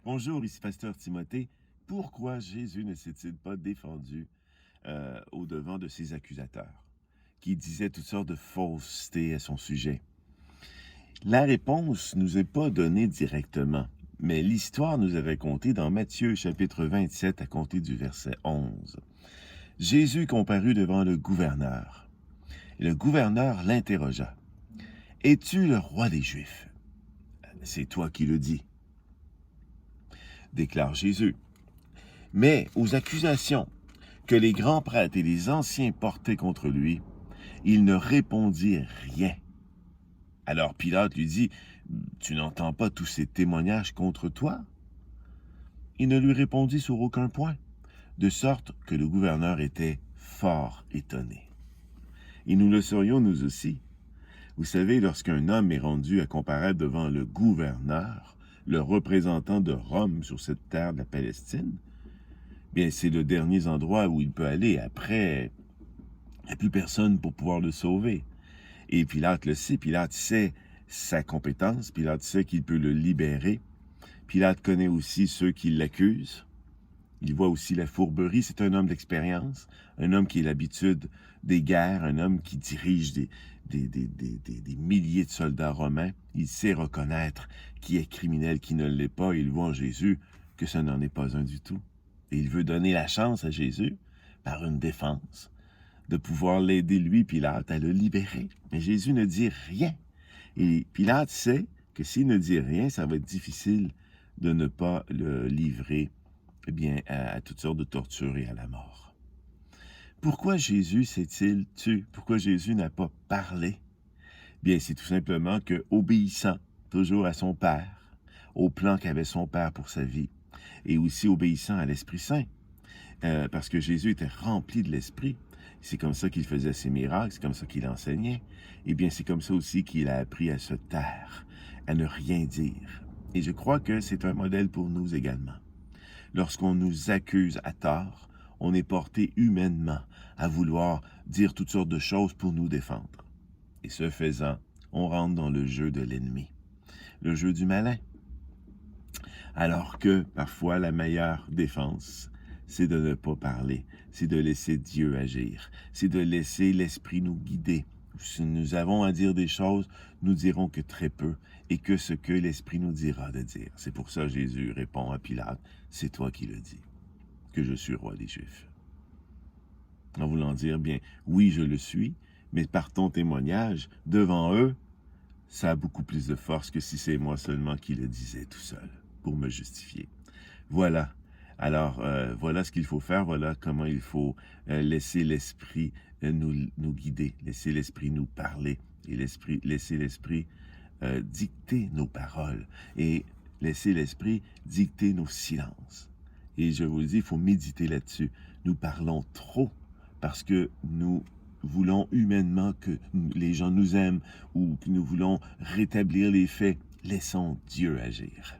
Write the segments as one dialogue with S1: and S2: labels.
S1: Bonjour, ici Pasteur Timothée. Pourquoi Jésus ne s'est-il pas défendu au-devant de ses accusateurs, qui disaient toutes sortes de faussetés à son sujet? La réponse ne nous est pas donnée directement, mais l'histoire nous est racontée dans Matthieu chapitre 27 à compter du verset 11. Jésus comparut devant le gouverneur. Le gouverneur l'interrogea. « Es-tu le roi des Juifs? » « C'est toi qui le dis, » déclare Jésus. Mais aux accusations que les grands prêtres et les anciens portaient contre lui, il ne répondit rien. Alors Pilate lui dit, « Tu n'entends pas tous ces témoignages contre toi? » Il ne lui répondit sur aucun point, de sorte que le gouverneur était fort étonné. Et nous le serions nous aussi. Vous savez, lorsqu'un homme est rendu à comparaître devant le gouverneur, le représentant de Rome sur cette terre de la Palestine, bien, c'est le dernier endroit où il peut aller. Après, il n'y a plus personne pour pouvoir le sauver. Et Pilate le sait, Pilate sait sa compétence, Pilate sait qu'il peut le libérer. Pilate connaît aussi ceux qui l'accusent. Il voit aussi la fourberie. C'est un homme d'expérience, un homme qui a l'habitude des guerres, un homme qui dirige des milliers de soldats romains. Il sait reconnaître qui est criminel, qui ne l'est pas. Il voit en Jésus que ce n'en est pas un du tout. Et il veut donner la chance à Jésus, par une défense, de pouvoir l'aider, lui, Pilate, à le libérer. Mais Jésus ne dit rien. Et Pilate sait que s'il ne dit rien, ça va être difficile de ne pas le livrer à toutes sortes de tortures et à la mort. Pourquoi Jésus s'est-il tué? Pourquoi Jésus n'a pas parlé? Bien, c'est tout simplement que, obéissant toujours à son Père, au plan qu'avait son Père pour sa vie, et aussi obéissant à l'Esprit Saint, parce que Jésus était rempli de l'Esprit. C'est comme ça qu'il faisait ses miracles, c'est comme ça qu'il enseignait. Eh bien, c'est comme ça aussi qu'il a appris à se taire, à ne rien dire. Et je crois que c'est un modèle pour nous également. Lorsqu'on nous accuse à tort, on est porté humainement à vouloir dire toutes sortes de choses pour nous défendre. Et ce faisant, on rentre dans le jeu de l'ennemi, le jeu du malin. Alors que, parfois, la meilleure défense, c'est de ne pas parler, c'est de laisser Dieu agir, c'est de laisser l'Esprit nous guider. Si nous avons à dire des choses, nous dirons que très peu, et que ce que l'Esprit nous dira de dire. C'est pour ça que Jésus répond à Pilate, « C'est toi qui le dis, que je suis roi des Juifs. » En voulant dire, bien, oui, je le suis, mais par ton témoignage, devant eux, ça a beaucoup plus de force que si c'est moi seulement qui le disais tout seul, pour me justifier. Voilà. Alors, voilà ce qu'il faut faire, voilà comment il faut laisser l'Esprit nous guider, laisser l'Esprit nous parler, et laisser l'Esprit dicter nos paroles, et laisser l'Esprit dicter nos silences. Et je vous le dis, il faut méditer là-dessus. Nous parlons trop parce que nous voulons humainement que les gens nous aiment ou que nous voulons rétablir les faits. Laissons Dieu agir.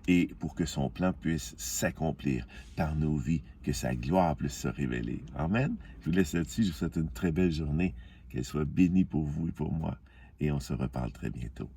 S1: Et pour que son plan puisse s'accomplir par nos vies, que sa gloire puisse se révéler. Amen. Je vous laisse là-dessus. Je vous souhaite une très belle journée. Qu'elle soit bénie pour vous et pour moi. Et on se reparle très bientôt.